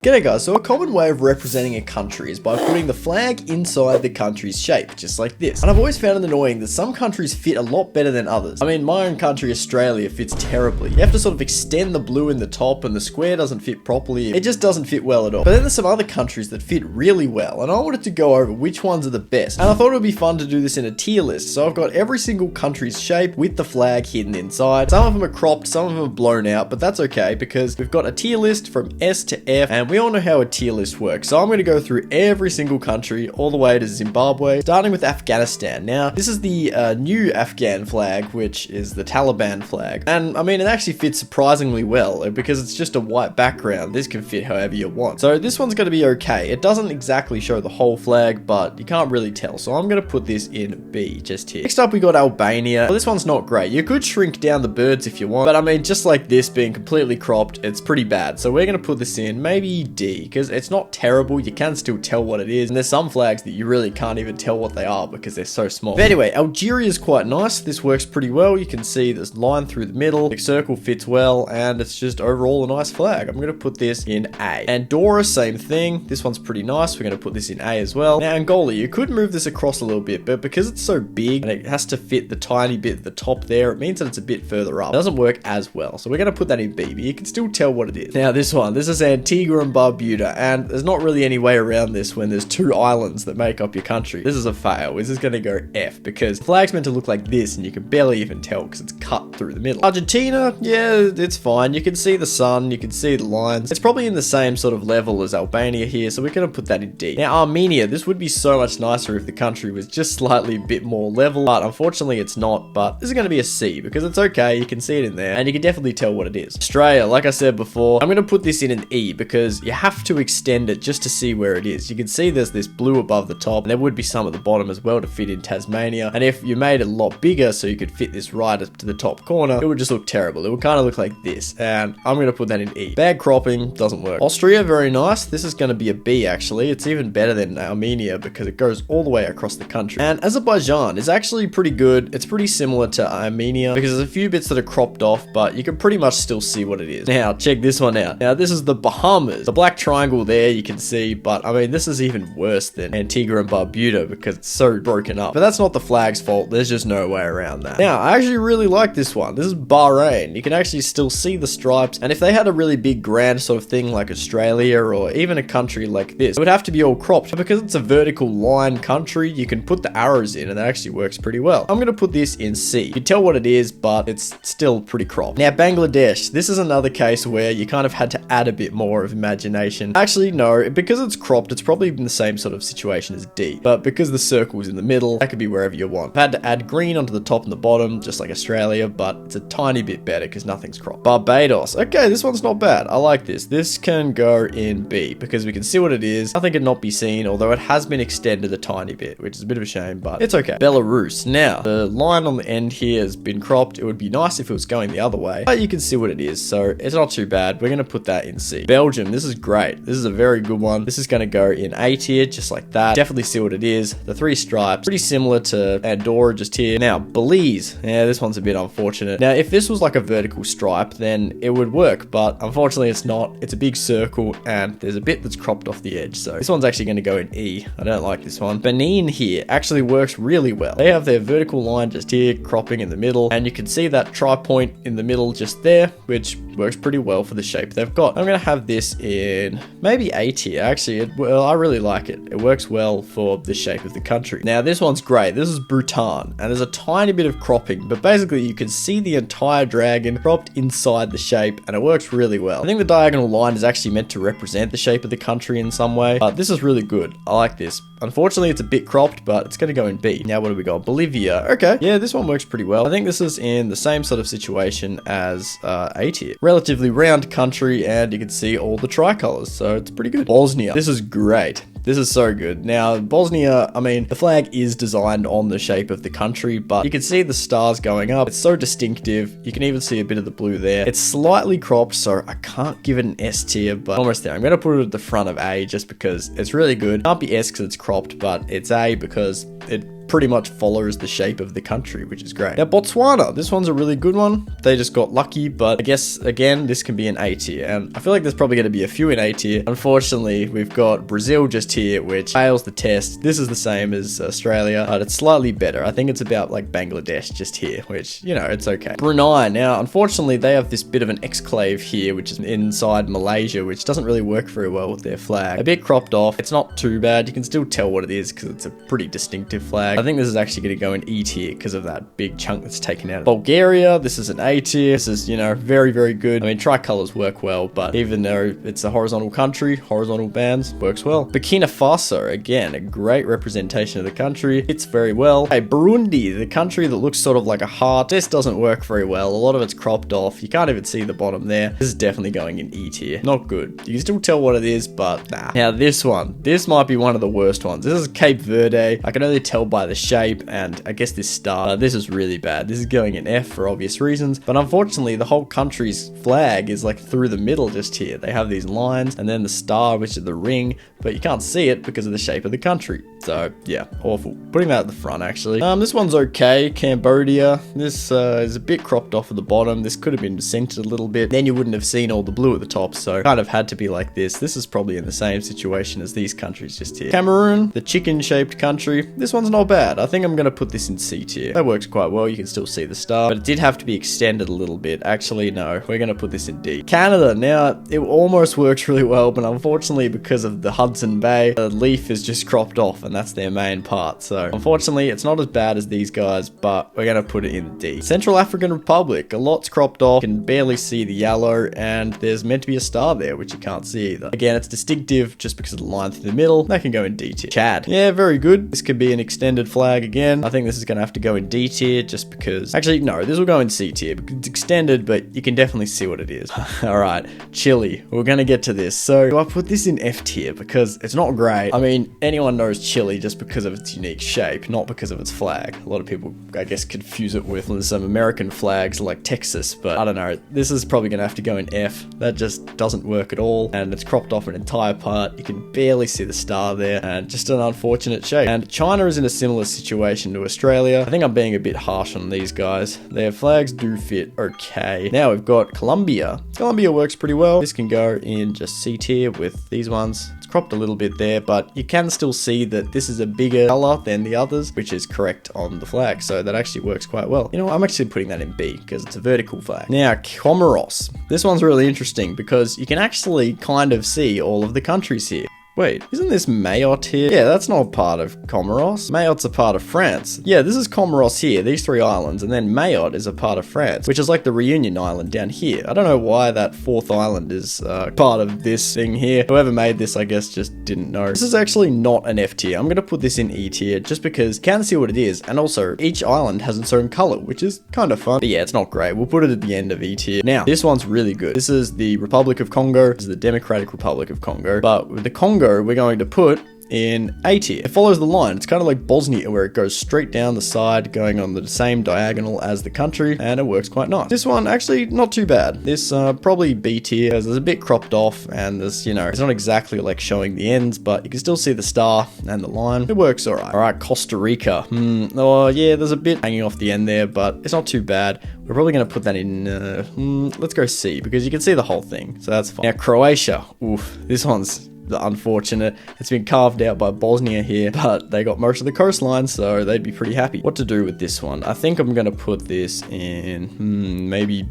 G'day guys, so a common way of representing a country is by putting the flag inside the country's shape, just like this. And I've always found it annoying that some countries fit a lot better than others. I mean, my own country, Australia, fits terribly. You have to sort of extend the blue in the top and the square doesn't fit properly. It just doesn't fit well at all. But then there's some other countries that fit really well, and I wanted to go over which ones are the best. And I thought it would be fun to do this in a tier list, so I've got every single country's shape with the flag hidden inside. Some of them are cropped, some of them are blown out, but that's okay because we've got a tier list from S to F, and we all know how a tier list works. So I'm going to go through every single country all the way to Zimbabwe, starting with Afghanistan. Now, this is the new Afghan flag, which is the Taliban flag. And I mean, it actually fits surprisingly well because it's just a white background. This can fit however you want. So this one's going to be okay. It doesn't exactly show the whole flag, but you can't really tell. So I'm going to put this in B just here. Next up, we got Albania. Well, this one's not great. You could shrink down the birds if you want, but I mean, just like this being completely cropped, it's pretty bad. So we're going to put this in maybe D because it's not terrible. You can still tell what it is. And there's some flags that you really can't even tell what they are because they're so small. But anyway, Algeria is quite nice. This works pretty well. You can see this line through the middle. The circle fits well, and it's just overall a nice flag. I'm going to put this in A. Andorra, same thing. This one's pretty nice. We're going to put this in A as well. Now, Angola, you could move this across a little bit, but because it's so big and it has to fit the tiny bit at the top there, it means that it's a bit further up. It doesn't work as well. So we're going to put that in B, but you can still tell what it is. Now, this is Antigua and Barbuda, and there's not really any way around this when there's two islands that make up your country. This is a fail. This is going to go F because the flag's meant to look like this and you can barely even tell because it's cut through the middle. Argentina, yeah, it's fine. You can see the sun, you can see the lines. It's probably in the same sort of level as Albania here, so we're going to put that in D. Now, Armenia, this would be so much nicer if the country was just slightly a bit more level, but unfortunately it's not. But this is going to be a C because it's okay. You can see it in there and you can definitely tell what it is. Australia, like I said before, I'm going to put this in an E because you have to extend it just to see where it is. You can see there's this blue above the top, and there would be some at the bottom as well to fit in Tasmania. And if you made it a lot bigger so you could fit this right up to the top corner, it would just look terrible. It would kind of look like this, and I'm going to put that in E. Bad cropping, doesn't work. Austria, very nice. This is going to be a B actually. It's even better than Armenia because it goes all the way across the country. And Azerbaijan is actually pretty good. It's pretty similar to Armenia because there's a few bits that are cropped off, but you can pretty much still see what it is. Now, check this one out. Now, this is the Bahamas. The black triangle there you can see, but I mean, this is even worse than Antigua and Barbuda because it's so broken up. But that's not the flag's fault. There's just no way around that. Now, I actually really like this one. This is Bahrain. You can actually still see the stripes. And if they had a really big grand sort of thing like Australia or even a country like this, it would have to be all cropped. But because it's a vertical line country, you can put the arrows in and that actually works pretty well. I'm going to put this in C. You can tell what it is, but it's still pretty cropped. Now, Bangladesh. This is another case where you kind of had to add a bit more of imagination. Actually, no, because it's cropped, it's probably in the same sort of situation as D, but because the circle's in the middle, that could be wherever you want. I've had to add green onto the top and the bottom, just like Australia, but it's a tiny bit better because nothing's cropped. Barbados. Okay, this one's not bad. I like this. This can go in B because we can see what it is. Nothing can not be seen, although it has been extended a tiny bit, which is a bit of a shame, but it's okay. Belarus. Now, the line on the end here has been cropped. It would be nice if it was going the other way, but you can see what it is, so it's not too bad. We're going to put that in C. Belgium. This is great. This is a very good one. This is going to go in A tier, just like that. Definitely see what it is. The three stripes, pretty similar to Andorra just here. Now, Belize. Yeah, this one's a bit unfortunate. Now, if this was like a vertical stripe, then it would work, but unfortunately it's not. It's a big circle and there's a bit that's cropped off the edge. So this one's actually going to go in E. I don't like this one. Benin here actually works really well. They have their vertical line just here, cropping in the middle, and you can see that tri-point in the middle just there, which works pretty well for the shape they've got. I'm going to have this in maybe A tier. Actually, well, I really like it. It works well for the shape of the country. Now, this one's great. This is Bhutan, and there's a tiny bit of cropping, but basically you can see the entire dragon cropped inside the shape, and it works really well. I think the diagonal line is actually meant to represent the shape of the country in some way, but this is really good. I like this. Unfortunately, it's a bit cropped, but it's going to go in B. Now, what do we got? Bolivia. Okay. Yeah, this one works pretty well. I think this is in the same sort of situation as A tier. Relatively round country, and you can see all the tricolors, so it's pretty good. Bosnia. This is great. This is so good. Now, Bosnia, I mean, the flag is designed on the shape of the country, but you can see the stars going up. It's so distinctive. You can even see a bit of the blue there. It's slightly cropped, so I can't give it an S tier, but almost there. I'm going to put it at the front of A just because it's really good. It can't be S because it's cropped, but it's A because it pretty much follows the shape of the country, which is great. Now, Botswana, this one's a really good one. They just got lucky, but I guess, again, this can be an A tier. And I feel like there's probably going to be a few in A tier. Unfortunately, we've got Brazil just here, which fails the test. This is the same as Australia, but it's slightly better. I think it's about like Bangladesh just here, which, you know, it's okay. Brunei, now, unfortunately, they have this bit of an exclave here, which is inside Malaysia, which doesn't really work very well with their flag. A bit cropped off. It's not too bad. You can still tell what it is because it's a pretty distinctive flag. I think this is actually going to go in E tier because of that big chunk that's taken out. Bulgaria, this is an A tier. This is, you know, very, very good. I mean, tricolors work well, but even though it's a horizontal country, horizontal bands works well. Burkina Faso, again, a great representation of the country. It's very well. Hey, Burundi, the country that looks sort of like a heart. This doesn't work very well. A lot of it's cropped off. You can't even see the bottom there. This is definitely going in E tier. Not good. You can still tell what it is, but nah. Now, this one. This might be one of the worst ones. This is Cape Verde. I can only tell by the shape, and I guess this star. This is really bad. This is going in F for obvious reasons, but unfortunately, the whole country's flag is like through the middle just here. They have these lines, and then the star, which is the ring, but you can't see it because of the shape of the country. So, yeah, awful. Putting that at the front, actually. This one's okay. Cambodia. This is a bit cropped off at the bottom. This could have been centered a little bit. Then you wouldn't have seen all the blue at the top, so kind of had to be like this. This is probably in the same situation as these countries just here. Cameroon, the chicken-shaped country. This one's not bad. I think I'm going to put this in C tier. That works quite well. You can still see the star, but it did have to be extended a little bit. Actually, no. We're going to put this in D. Canada. Now, it almost works really well, but unfortunately, because of the Hudson Bay, the leaf is just cropped off, and that's their main part. So, unfortunately, it's not as bad as these guys, but we're going to put it in D. Central African Republic. A lot's cropped off. You can barely see the yellow, and there's meant to be a star there, which you can't see either. Again, it's distinctive just because of the line through the middle. That can go in D tier. Chad. Yeah, very good. This could be an extended flag again. I think this is going to have to go in D tier just because... Actually, no, this will go in C tier because it's extended, but you can definitely see what it is. Alright, Chile. We're going to get to this. So, do I put this in F tier because it's not great? I mean, anyone knows Chile just because of its unique shape, not because of its flag. A lot of people, I guess, confuse it with some American flags like Texas, but I don't know. This is probably going to have to go in F. That just doesn't work at all, and it's cropped off an entire part. You can barely see the star there, and just an unfortunate shape. And China is in a similar situation to Australia. I think I'm being a bit harsh on these guys. Their flags do fit okay. Now we've got Colombia. Colombia works pretty well. This can go in just C tier with these ones. It's cropped a little bit there, but you can still see that this is a bigger color than the others, which is correct on the flag. So that actually works quite well. You know what? I'm actually putting that in B because it's a vertical flag. Now, Comoros. This one's really interesting because you can actually kind of see all of the countries here. Wait, isn't this Mayotte here? Yeah, that's not part of Comoros. Mayotte's a part of France. Yeah, this is Comoros here, these three islands, and then Mayotte is a part of France, which is like the Reunion Island down here. I don't know why that fourth island is part of this thing here. Whoever made this, I guess, just didn't know. This is actually not an F tier. I'm going to put this in E tier just because you can see what it is, and also each island has its own color, which is kind of fun. But yeah, it's not great. We'll put it at the end of E tier. Now, this one's really good. This is the Republic of Congo. This is the Democratic Republic of Congo. But with the Congo, we're going to put in A tier. It follows the line. It's kind of like Bosnia where it goes straight down the side going on the same diagonal as the country, and it works quite nice. This one actually not too bad. This probably B tier as there's a bit cropped off and there's, you know, it's not exactly like showing the ends, but you can still see the star and the line. It works alright. Alright, Costa Rica. Oh yeah, there's a bit hanging off the end there, but it's not too bad. We're probably going to put that in, let's go C because you can see the whole thing, so that's fine. Now Croatia. Oof, this one's unfortunate. It's been carved out by Bosnia here, but they got most of the coastline, so they'd be pretty happy. What to do with this one? I think I'm gonna put this in maybe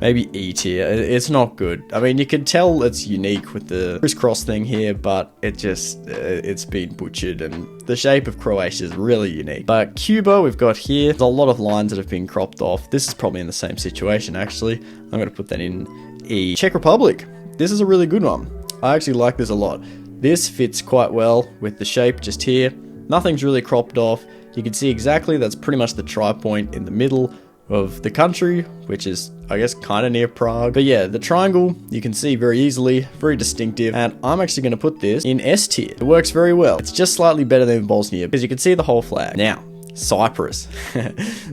E tier. It's not good. I mean, you can tell it's unique with the crisscross thing here, but it's been butchered, and the shape of Croatia is really unique. But Cuba, we've got here. There's a lot of lines that have been cropped off. This is probably in the same situation, actually. I'm gonna put that in E. Czech Republic. This is a really good one. I actually like this a lot. This fits quite well with the shape just here. Nothing's really cropped off. You can see exactly that's pretty much the tri-point in the middle of the country, which is, I guess, kind of near Prague. But yeah, the triangle, you can see very easily, very distinctive, and I'm actually going to put this in S tier. It works very well. It's just slightly better than Bosnia because you can see the whole flag. Now, Cyprus.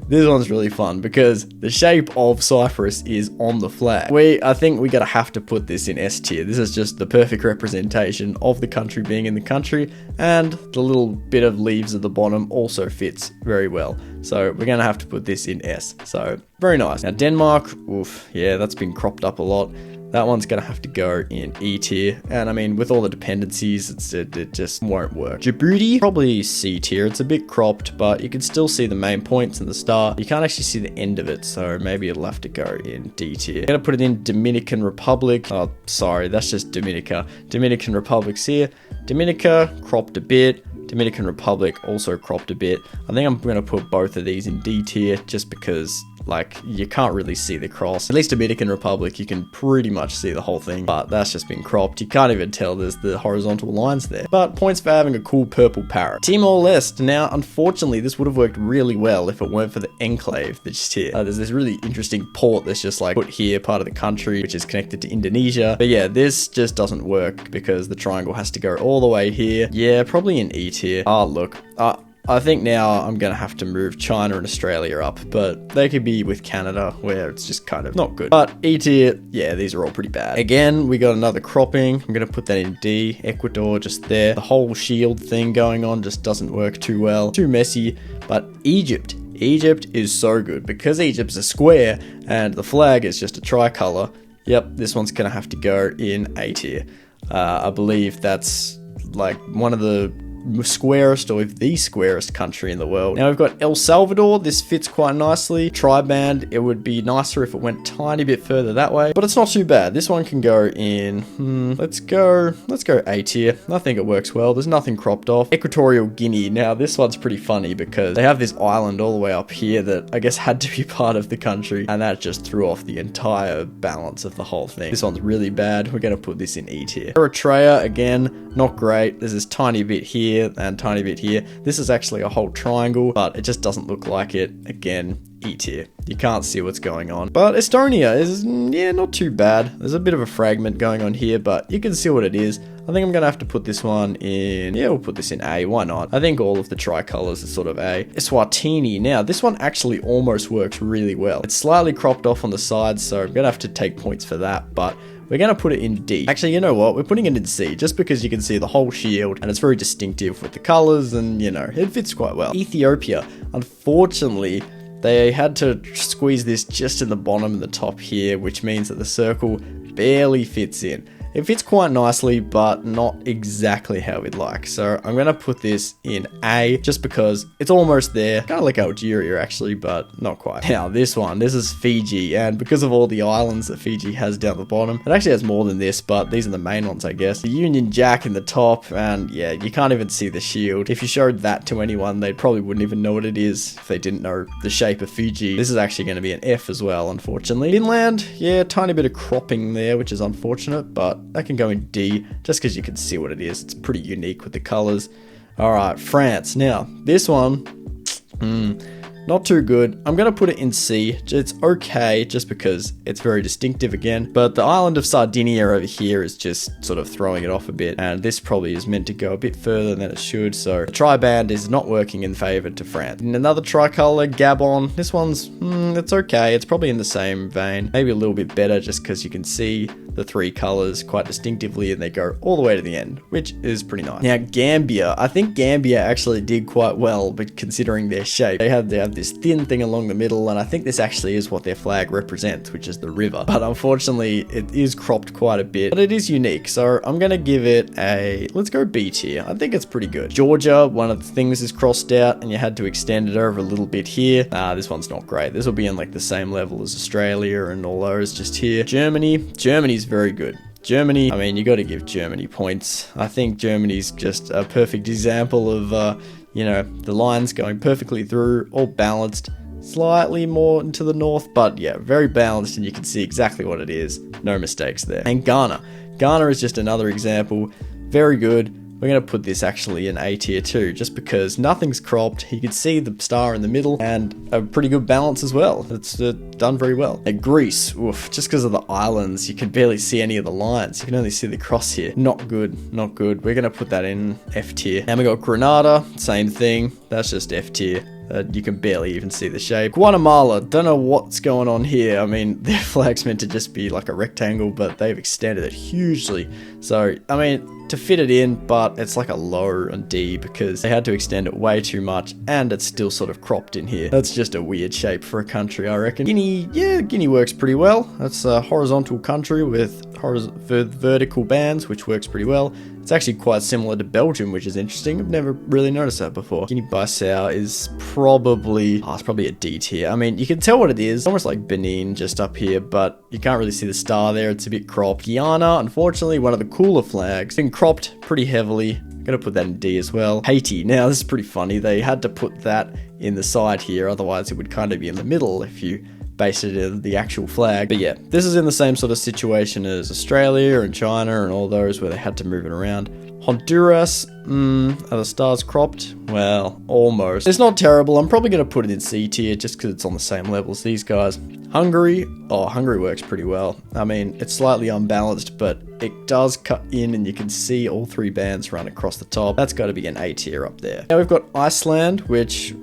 This one's really fun because the shape of Cyprus is on the flag. I think we gotta have to put this in S tier. This is just the perfect representation of the country being in the country, and the little bit of leaves at the bottom also fits very well. So we're gonna have to put this in S. So very nice. Now Denmark, oof, yeah, that's been cropped up a lot. That one's gonna have to go in E tier, and I mean, with all the dependencies, it just won't work. Djibouti, probably C tier. It's a bit cropped, but you can still see the main points and the star. You can't actually see the end of it, so maybe it'll have to go in D tier. I'm gonna put it in Dominican Republic. Oh, sorry, that's just Dominica. Dominican Republic's here. Dominica, cropped a bit. Dominican Republic also cropped a bit. I think I'm gonna put both of these in D tier just because, like, you can't really see the cross. At least Dominican Republic, you can pretty much see the whole thing, but that's just been cropped. You can't even tell there's the horizontal lines there. But points for having a cool purple parrot. Timor-Leste. Now, unfortunately, this would have worked really well if it weren't for the enclave that's here. There's this really interesting port that's just like put here, part of the country, which is connected to Indonesia. But yeah, this just doesn't work because the triangle has to go all the way here. Yeah, probably in E tier. Look. I think now I'm going to have to move China and Australia up, but they could be with Canada where it's just kind of not good. But E tier, yeah, these are all pretty bad. Again, we got another cropping. I'm going to put that in D. Ecuador just there. The whole shield thing going on just doesn't work too well. Too messy. But Egypt. Egypt is so good because Egypt's a square and the flag is just a tricolor. Yep, this one's going to have to go in A tier. I believe that's like one of the squarest, or the squarest country in the world. Now we've got El Salvador. This fits quite nicely. Tri-band, it would be nicer if it went tiny bit further that way, but it's not too bad. This one can go in, let's go A tier. I think it works well. There's nothing cropped off. Equatorial Guinea. Now this one's pretty funny because they have this island all the way up here that I guess had to be part of the country, and that just threw off the entire balance of the whole thing. This one's really bad. We're gonna put this in E tier. Eritrea, again, not great. There's this tiny bit here and tiny bit here. This is actually a whole triangle, but it just doesn't look like it. Again, E tier. You can't see what's going on. But Estonia is, yeah, not too bad. There's a bit of a fragment going on here, but you can see what it is. I think I'm going to have to put this one in, yeah, we'll put this in A, why not? I think all of the tricolors are sort of A. Eswatini, now this one actually almost works really well. It's slightly cropped off on the sides, so I'm going to have to take points for that, but we're going to put it in D. Actually, you know what? We're putting it in C, just because you can see the whole shield, and it's very distinctive with the colors, and, you know, it fits quite well. Ethiopia, unfortunately, they had to squeeze this just in the bottom and the top here, which means that the circle barely fits in. It fits quite nicely, but not exactly how we'd like. So I'm going to put this in A just because it's almost there. Kind of like Algeria actually, but not quite. Now this is Fiji, and because of all the islands that Fiji has down the bottom, it actually has more than this, but these are the main ones, I guess. The Union Jack in the top, and yeah, you can't even see the shield. If you showed that to anyone, they probably wouldn't even know what it is if they didn't know the shape of Fiji. This is actually going to be an F as well, unfortunately. Finland, yeah, tiny bit of cropping there, which is unfortunate, but that can go in D just because you can see what it is. It's pretty unique with the colors. All right, France. Now, this one, not too good. I'm going to put it in C. It's okay just because it's very distinctive again. But the island of Sardinia over here is just sort of throwing it off a bit. And this probably is meant to go a bit further than it should. So the tri-band is not working in favor to France. And another tricolor, Gabon. This one's, it's okay. It's probably in the same vein. Maybe a little bit better just because you can see the three colors quite distinctively and they go all the way to the end, which is pretty nice. Now, Gambia. I think Gambia actually did quite well, but considering their shape, they have this thin thing along the middle, and I think this actually is what their flag represents, which is the river. But unfortunately, it is cropped quite a bit, but it is unique. So I'm going to give it a, let's go B tier. I think it's pretty good. Georgia, one of the things is crossed out and you had to extend it over a little bit here. This one's not great. This will be in like the same level as Australia and all those just here. Germany's very good. Germany, I mean, you got to give Germany points. I think Germany's just a perfect example of, you know, the lines going perfectly through, all balanced, slightly more into the north, but yeah, very balanced, and you can see exactly what it is. No mistakes there. And Ghana. Ghana is just another example. Very good. We're going to put this actually in A tier too, just because nothing's cropped. You can see the star in the middle and a pretty good balance as well. It's done very well. And Greece, oof, just because of the islands, you can barely see any of the lines. You can only see the cross here. Not good, not good. We're going to put that in F tier. And we got Grenada, same thing. That's just F tier. You can barely even see the shape. Guatemala, don't know what's going on here. I mean, their flag's meant to just be like a rectangle, but they've extended it hugely. So, I mean, to fit it in, but it's like a low on D because they had to extend it way too much, and it's still sort of cropped in here. That's just a weird shape for a country, I reckon. Guinea, yeah, Guinea works pretty well. That's a horizontal country with vertical bands, which works pretty well. It's actually quite similar to Belgium, which is interesting. I've never really noticed that before. Guinea-Bissau is probably, it's probably a D tier. I mean, you can tell what it is. Almost like Benin just up here, but you can't really see the star there. It's a bit cropped. Guyana, unfortunately, one of the cooler flags. Been cropped pretty heavily. Gonna put that in D as well. Haiti, now this is pretty funny. They had to put that in the side here, otherwise it would kind of be in the middle if you base it in the actual flag. But yeah, this is in the same sort of situation as Australia and China and all those where they had to move it around. Honduras, are the stars cropped? Well, almost. It's not terrible. I'm probably going to put it in C tier just because it's on the same level as these guys. Hungary, Hungary works pretty well. I mean, it's slightly unbalanced, but it does cut in and you can see all three bands run across the top. That's got to be an A tier up there. Now we've got Iceland, which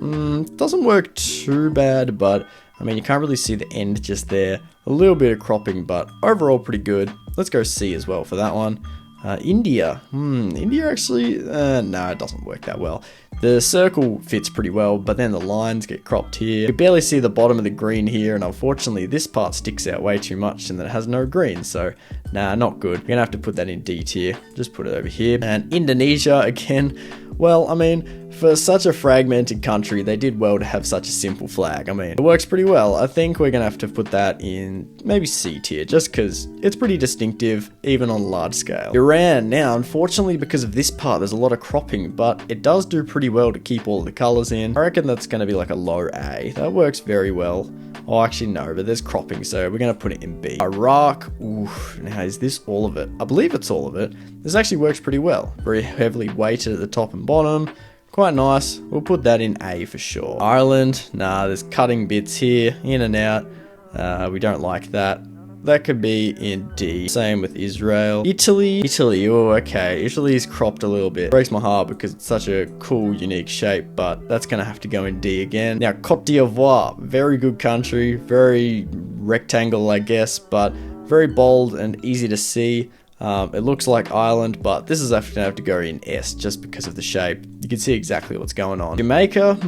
doesn't work too bad, but I mean, you can't really see the end just there. A little bit of cropping, but overall pretty good. Let's go C as well for that one. India. India actually, no, it doesn't work that well. The circle fits pretty well, but then the lines get cropped here. You can barely see the bottom of the green here, and unfortunately this part sticks out way too much and then it has no green, so nah, not good. You're gonna have to put that in D tier. Just put it over here. And Indonesia, again, well, I mean, for such a fragmented country, they did well to have such a simple flag. I mean, it works pretty well. I think we're gonna have to put that in maybe C tier, just because it's pretty distinctive, even on large scale. Iran, now, unfortunately, because of this part, there's a lot of cropping, but it does do pretty well to keep all the colors in. I reckon that's gonna be like a low A. That works very well. Oh, actually no, but there's cropping, so we're gonna put it in B. Iraq, oof, now is this all of it? I believe it's all of it. This actually works pretty well. Very heavily weighted at the top and bottom. Quite nice. We'll put that in A for sure. Ireland, nah, there's cutting bits here, in and out. We don't like that. That could be in D. Same with Israel. Italy, oh, okay. Italy's cropped a little bit. Breaks my heart because it's such a cool, unique shape, but that's gonna have to go in D again. Now, Cote d'Ivoire, very good country, very rectangle, I guess, but very bold and easy to see. It looks like Ireland, but this is actually going to have to go in S just because of the shape. You can see exactly what's going on. Jamaica,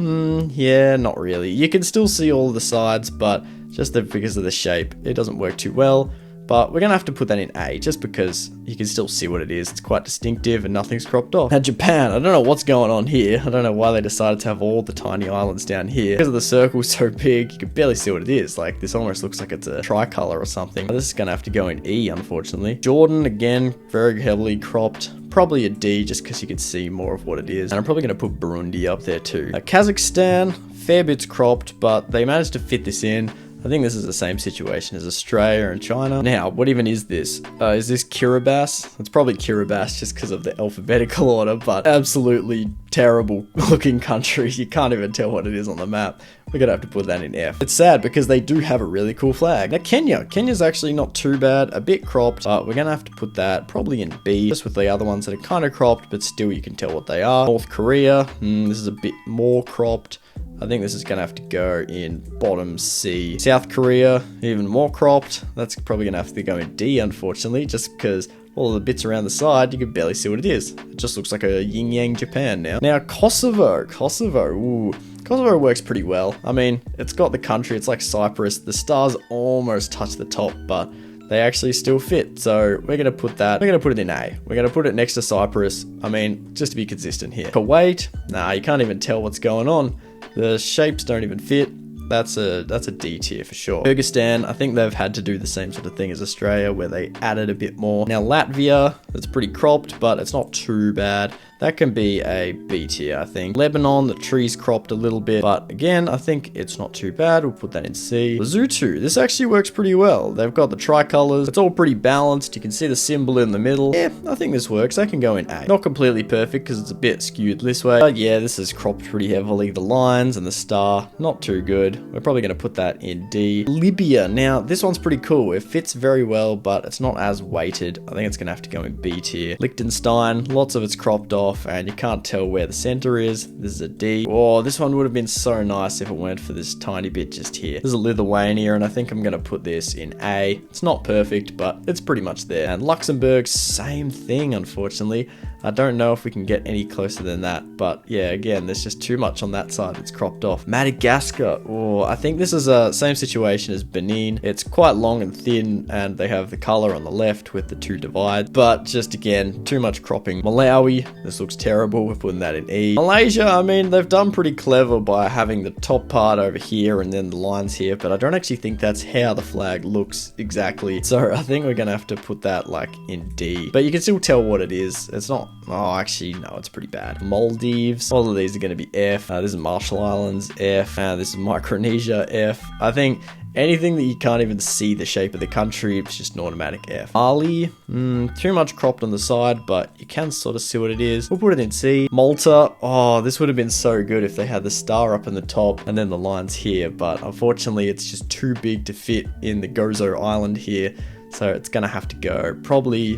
yeah, not really. You can still see all of the sides, but just because of the shape, it doesn't work too well. But we're going to have to put that in A just because you can still see what it is. It's quite distinctive and nothing's cropped off. Now Japan, I don't know what's going on here. I don't know why they decided to have all the tiny islands down here. Because of the circle so big, you can barely see what it is. Like, this almost looks like it's a tricolor or something. This is going to have to go in E, unfortunately. Jordan, again, very heavily cropped. Probably a D just because you can see more of what it is. And I'm probably going to put Burundi up there too. Kazakhstan, fair bit's cropped, but they managed to fit this in. I think this is the same situation as Australia and China. Now, what even is this? Is this Kiribati? It's probably Kiribati just because of the alphabetical order, but absolutely terrible looking country. You can't even tell what it is on the map. We're gonna have to put that in F. It's sad because they do have a really cool flag. Now Kenya's actually not too bad, a bit cropped, but we're gonna have to put that probably in B, just with the other ones that are kind of cropped, but still you can tell what they are. North Korea, this is a bit more cropped. I think this is going to have to go in bottom C. South Korea, even more cropped. That's probably going to have to go in D, unfortunately, just because all the bits around the side, you can barely see what it is. It just looks like a yin-yang Japan now. Now, Kosovo, ooh. Kosovo works pretty well. I mean, it's got the country, it's like Cyprus. The stars almost touch the top, but they actually still fit. So we're going to put it in A. We're going to put it next to Cyprus. I mean, just to be consistent here. Kuwait, nah, you can't even tell what's going on. The shapes don't even fit. That's a D tier for sure. Kyrgyzstan, I think they've had to do the same sort of thing as Australia where they added a bit more. Now Latvia, it's pretty cropped, but it's not too bad. That can be a B tier, I think. Lebanon, the tree's cropped a little bit, but again, I think it's not too bad. We'll put that in C. Lesotho, this actually works pretty well. They've got the tricolors. It's all pretty balanced. You can see the symbol in the middle. Yeah, I think this works. That can go in A. Not completely perfect because it's a bit skewed this way, but yeah, this is cropped pretty heavily. The lines and the star, not too good. good. We're probably going to put that in D. Libya. Now, this one's pretty cool. It fits very well, but it's not as weighted. I think it's going to have to go in B tier. Liechtenstein, lots of it's cropped off, and you can't tell where the center is. This is a D. Oh, this one would have been so nice if it weren't for this tiny bit just here. This is a Lithuania, and I think I'm going to put this in A. It's not perfect, but it's pretty much there. And Luxembourg, same thing, unfortunately. I don't know if we can get any closer than that, but yeah, again, there's just too much on that side. It's cropped off. Madagascar. Oh, I think this is a same situation as Benin. It's quite long and thin, and they have the color on the left with the two divides, but just again, too much cropping. Malawi, this looks terrible. We're putting that in E. Malaysia, I mean, they've done pretty clever by having the top part over here and then the lines here, but I don't actually think that's how the flag looks exactly. So I think we're gonna have to put that like in D, but you can still tell what it is. It's not, oh, actually, no, it's pretty bad. Maldives, all of these are going to be F. This is Marshall Islands, F. This is Micronesia, F. I think anything that you can't even see the shape of the country, it's just an automatic F. Mali, too much cropped on the side, but you can sort of see what it is. We'll put it in C. Malta, oh, this would have been so good if they had the star up in the top and then the lines here, but unfortunately, it's just too big to fit in the Gozo Island here. So it's gonna have to go probably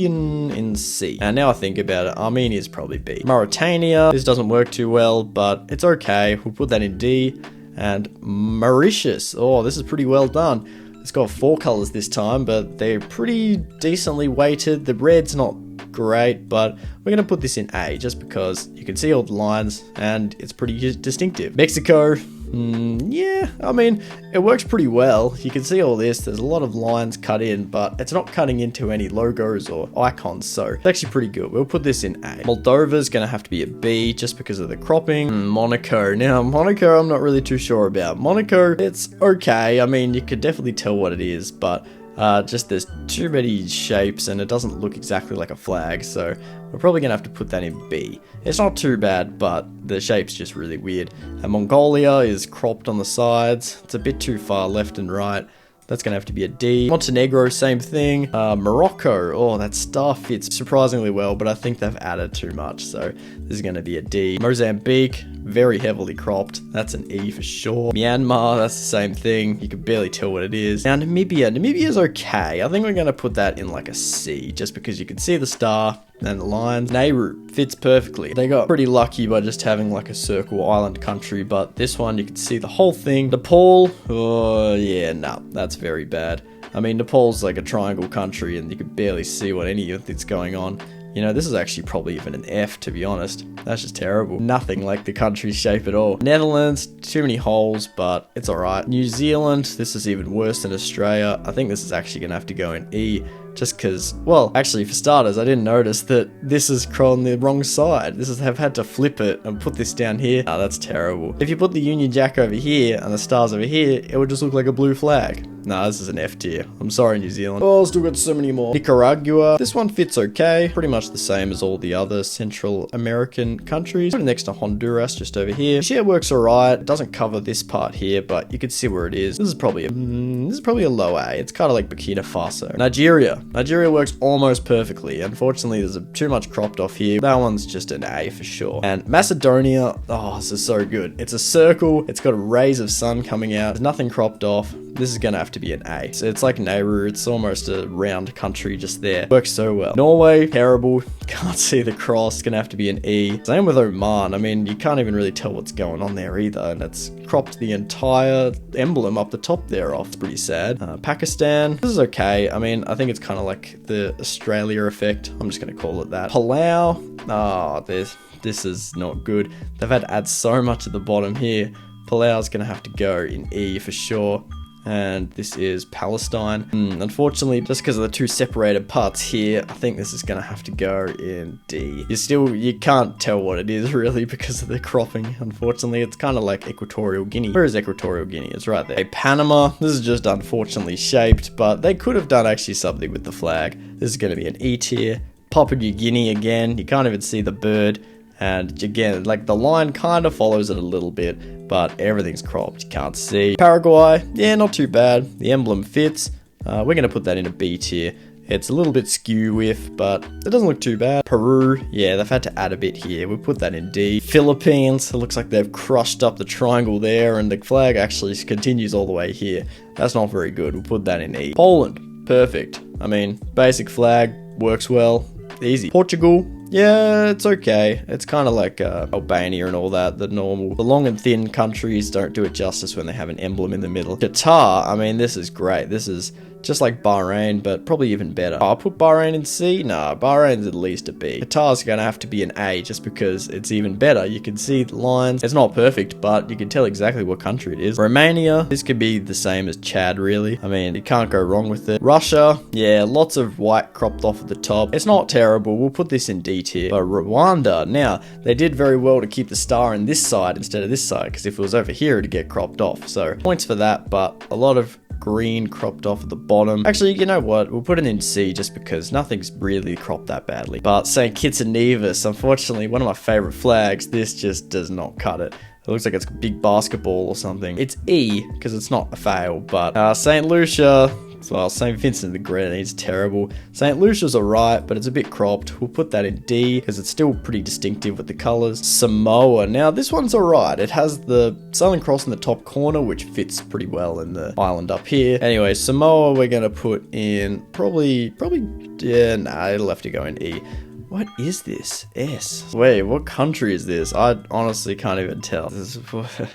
in C. And now I think about it, Armenia is probably B. Mauritania, this doesn't work too well, but it's okay. We'll put that in D. And Mauritius, oh, this is pretty well done. It's got 4 colors this time, but they're pretty decently weighted. The red's not great, but we're gonna put this in A just because you can see all the lines and it's pretty distinctive. Mexico, yeah, I mean, it works pretty well. You can see all this, there's a lot of lines cut in, but it's not cutting into any logos or icons, so it's actually pretty good. We'll put this in A. Moldova's gonna have to be a B just because of the cropping. Monaco, now Monaco I'm not really too sure about. Monaco, it's okay, I mean, you could definitely tell what it is, but just there's too many shapes and it doesn't look exactly like a flag, so we're probably gonna have to put that in B. It's not too bad, but the shape's just really weird. And Mongolia is cropped on the sides. It's a bit too far left and right. That's gonna have to be a D. Montenegro, same thing. Morocco, oh, that star fits surprisingly well, but I think they've added too much, so this is gonna be a D. Mozambique, very heavily cropped. That's an E for sure. Myanmar, that's the same thing. You can barely tell what it is. Now Namibia's okay. I think we're gonna put that in like a C, just because you can see the star and the lines. Nauru fits perfectly. They got pretty lucky by just having like a circle island country, but this one you can see the whole thing. Nepal, oh yeah, nah, that's very bad. I mean, Nepal's like a triangle country and you can barely see what any of it's going on. You know, this is actually probably even an F, to be honest. That's just terrible. Nothing like the country's shape at all. Netherlands, too many holes, but it's alright. New Zealand, this is even worse than Australia. I think this is actually gonna have to go in E. Just because, well, actually for starters, I didn't notice that this is on the wrong side. I've had to flip it and put this down here. Oh, that's terrible. If you put the Union Jack over here and the stars over here, it would just look like a blue flag. Nah, this is an F tier. I'm sorry, New Zealand. Oh, still got so many more. Nicaragua. This one fits okay. Pretty much the same as all the other Central American countries. Put it next to Honduras, just over here. Yeah, it works alright. It doesn't cover this part here, but you can see where it is. This is probably a low A. It's kind of like Burkina Faso. Nigeria works almost perfectly. Unfortunately, there's too much cropped off here. That one's just an A for sure. And Macedonia, oh, this is so good. It's a circle. It's got rays of sun coming out. There's nothing cropped off. This is gonna have to be an A. So it's like Nauru. It's almost a round country just there. Works so well. Norway, terrible. Can't see the cross. Gonna have to be an E. Same with Oman. I mean, you can't even really tell what's going on there either. And it's cropped the entire emblem up the top there off. It's pretty sad. Pakistan, this is okay. I mean, I think it's kind of like the Australia effect. I'm just gonna call it that. Palau, this is not good. They've had to add so much at the bottom here. Palau's gonna have to go in E for sure. And this is Palestine. Unfortunately, just because of the two separated parts here, I think this is gonna have to go in D. You can't tell what it is really because of the cropping. Unfortunately, it's kind of like Equatorial Guinea. Where is Equatorial Guinea? It's right there. Panama, this is just unfortunately shaped, but they could have done actually something with the flag. This is gonna be an E tier. Papua New Guinea again, you can't even see the bird. And again, like the line kind of follows it a little bit, but everything's cropped, you can't see. Paraguay, yeah, not too bad. The emblem fits. We're going to put that in a B tier. It's a little bit skew with, but it doesn't look too bad. Peru, yeah, they've had to add a bit here. We'll put that in D. Philippines, it looks like they've crushed up the triangle there, and the flag actually continues all the way here. That's not very good. We'll put that in E. Poland, perfect. I mean, basic flag, works well, easy. Portugal, yeah, it's okay. It's kind of like Albania and all that, the normal. The long and thin countries don't do it justice when they have an emblem in the middle. Qatar, I mean, this is great. This is just like Bahrain, but probably even better. I'll put Bahrain in C. Nah, Bahrain's at least a B. Qatar's gonna have to be an A just because it's even better. You can see the lines. It's not perfect, but you can tell exactly what country it is. Romania, this could be the same as Chad, really. I mean, you can't go wrong with it. Russia, yeah, lots of white cropped off at the top. It's not terrible. We'll put this in D tier. But Rwanda, now, they did very well to keep the star in this side instead of this side, because if it was over here, it'd get cropped off. So, points for that, but a lot of green cropped off at the bottom. Actually, you know what? We'll put it in C just because nothing's really cropped that badly. But St. Kitts and Nevis, unfortunately, one of my favorite flags, this just does not cut it. It looks like it's a big basketball or something. It's E, because it's not a fail, but St. Lucia, well, St. Vincent the Grenadines, terrible. St. Lucia's alright, but it's a bit cropped. We'll put that in D, because it's still pretty distinctive with the colours. Samoa, now this one's alright. It has the Southern Cross in the top corner, which fits pretty well in the island up here. Anyway, Samoa we're going to put in probably, yeah, nah, it'll have to go in E. What is this? S. Wait, what country is this? I honestly can't even tell. This is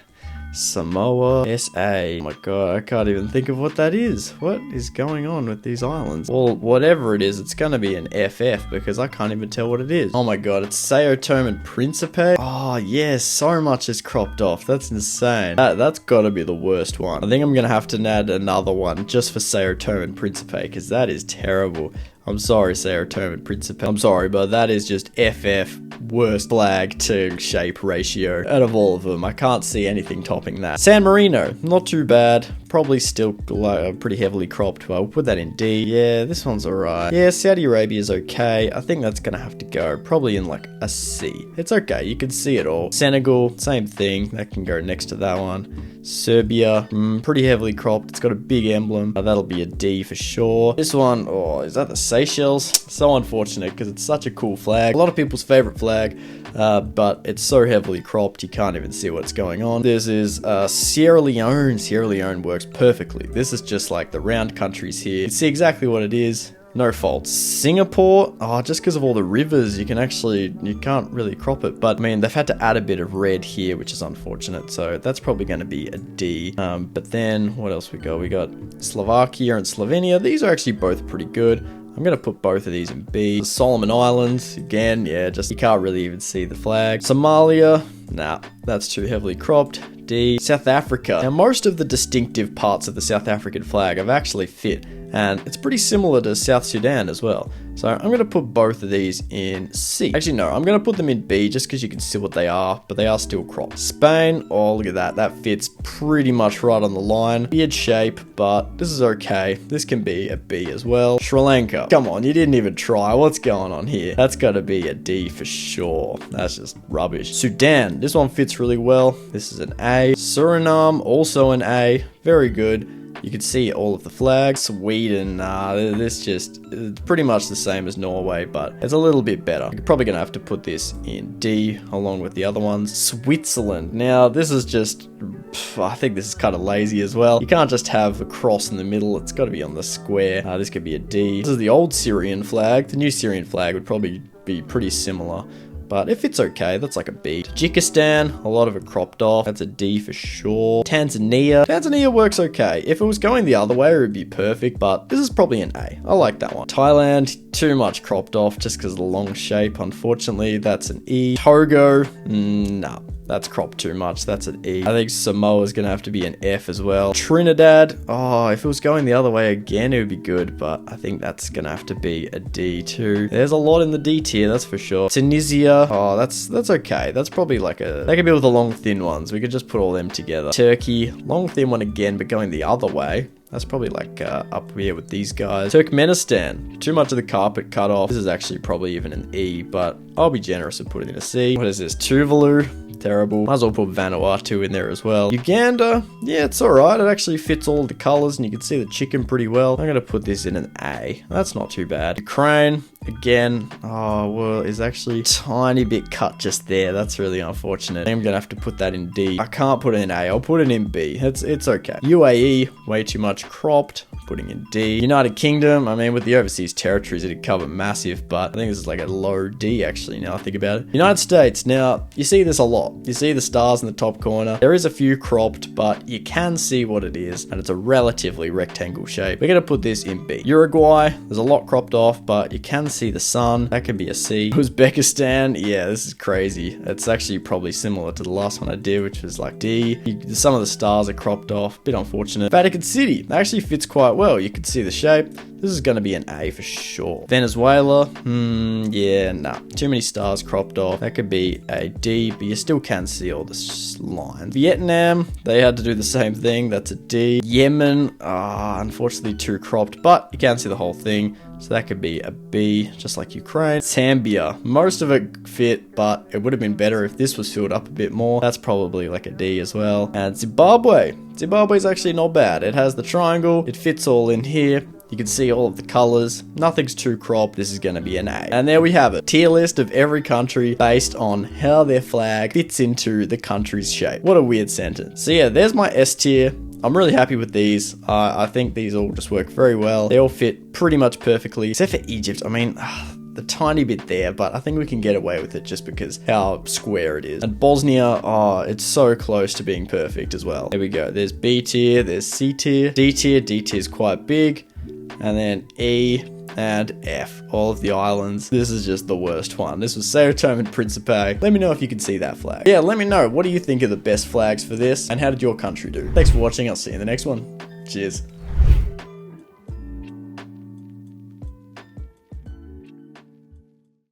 Samoa SA. Oh my god, I can't even think of what that is. What is going on with these islands? Well, whatever it is, it's gonna be an FF because I can't even tell what it is. Oh my god, it's Sao Tome and Principe. Oh yes, so much is cropped off. That's insane. That's gotta be the worst one. I think I'm gonna have to add another one just for Sao Tome and Principe because that is terrible. I'm sorry, Sao Tome and Principe. I'm sorry, but that is just FF worst flag to shape ratio out of all of them. I can't see anything topping that. San Marino, not too bad. Probably still pretty heavily cropped. Well, we'll put that in D. Yeah, this one's alright. Yeah, Saudi Arabia is okay. I think that's gonna have to go probably in like a C. It's okay, you can see it all. Senegal, same thing. That can go next to that one. Serbia, pretty heavily cropped. It's got a big emblem. That'll be a D for sure. This one, oh, is that the Seychelles? So unfortunate because it's such a cool flag. A lot of people's favorite flag, but it's so heavily cropped you can't even see what's going on. This is Sierra Leone. Sierra Leone works perfectly. This is just like the round countries here. You can see exactly what it is. No faults. Singapore, oh, just because of all the rivers, you can't really crop it. But I mean, they've had to add a bit of red here, which is unfortunate. So that's probably going to be a D. But then what else we got? We got Slovakia and Slovenia. These are actually both pretty good. I'm going to put both of these in B. The Solomon Islands, again, yeah, just you can't really even see the flag. Somalia, nah, that's too heavily cropped. D. South Africa. Now, most of the distinctive parts of the South African flag have actually fit, and it's pretty similar to South Sudan as well. So I'm going to put both of these in C. Actually, no, I'm going to put them in B just because you can see what they are, but they are still cropped. Spain, oh, look at that. That fits pretty much right on the line. Weird shape, but this is okay. This can be a B as well. Sri Lanka, come on, you didn't even try. What's going on here? That's got to be a D for sure. That's just rubbish. Sudan, this one fits really well. This is an A. Suriname, also an A. Very good. You can see all of the flags. Sweden, this just it's pretty much the same as Norway, but it's a little bit better. You're probably going to have to put this in D along with the other ones. Switzerland. Now, this is just, I think this is kind of lazy as well. You can't just have a cross in the middle. It's got to be on the square. This could be a D. This is the old Syrian flag. The new Syrian flag would probably be pretty similar. But if it's okay, that's like a B. Tajikistan, a lot of it cropped off. That's a D for sure. Tanzania works okay. If it was going the other way, it would be perfect, but this is probably an A. I like that one. Thailand, too much cropped off just because of the long shape. Unfortunately, that's an E. Togo, nah. That's cropped too much. That's an E. I think Samoa's going to have to be an F as well. Trinidad. Oh, if it was going the other way again, it would be good. But I think that's going to have to be a D too. There's a lot in the D tier, that's for sure. Tunisia. Oh, that's okay. That's probably like a... They could be with the long, thin ones. We could just put all them together. Turkey. Long, thin one again, but going the other way. That's probably like up here with these guys. Turkmenistan. Too much of the carpet cut off. This is actually probably even an E, but I'll be generous and put it in a C. What is this? Tuvalu. terrible. Might as well put Vanuatu in there as well. Uganda, yeah, it's alright. It actually fits all the colours and you can see the chicken pretty well. I'm gonna put this in an A. That's not too bad. Ukraine, again, oh, well, is actually a tiny bit cut just there. That's really unfortunate. I'm gonna have to put that in D. I can't put it in A. I'll put it in B. It's okay. UAE, way too much cropped. Putting in D. United Kingdom, I mean, with the overseas territories, it'd cover massive, but I think this is like a low D, actually, now I think about it. United States, now, you see this a lot. You see the stars in the top corner. There is a few cropped, but you can see what it is, and it's a relatively rectangle shape. We're gonna put this in B. Uruguay, there's a lot cropped off, but you can see the sun. That could be a C. Uzbekistan, yeah, this is crazy. It's actually probably similar to the last one I did, which was like D. Some of the stars are cropped off, bit unfortunate. Vatican City, that actually fits quite well. You can see the shape. This is going to be an A for sure. Venezuela, yeah, nah. Too many stars cropped off. That could be a D, but you still can see all the lines. Vietnam, they had to do the same thing. That's a D. Yemen, unfortunately too cropped, but you can see the whole thing. So that could be a B, just like Ukraine. Zambia, most of it fit, but it would have been better if this was filled up a bit more. That's probably like a D as well. And Zimbabwe. Zimbabwe's actually not bad. It has the triangle. It fits all in here. You can see all of the colors. Nothing's too cropped. This is going to be an A. And there we have it. Tier list of every country based on how their flag fits into the country's shape. What a weird sentence. So yeah, there's my S tier. I'm really happy with these. I think these all just work very well. They all fit pretty much perfectly, except for Egypt. I mean, the tiny bit there, but I think we can get away with it just because how square it is. And Bosnia, it's so close to being perfect as well. There we go. There's B tier, there's C tier, D tier. D tier is quite big. And then E and F, all of the islands. This is just the worst one. This was Sao Tome and Principe. Let me know if you can see that flag. Yeah, let me know. What do you think are the best flags for this? And how did your country do? Thanks for watching. I'll see you in the next one. Cheers.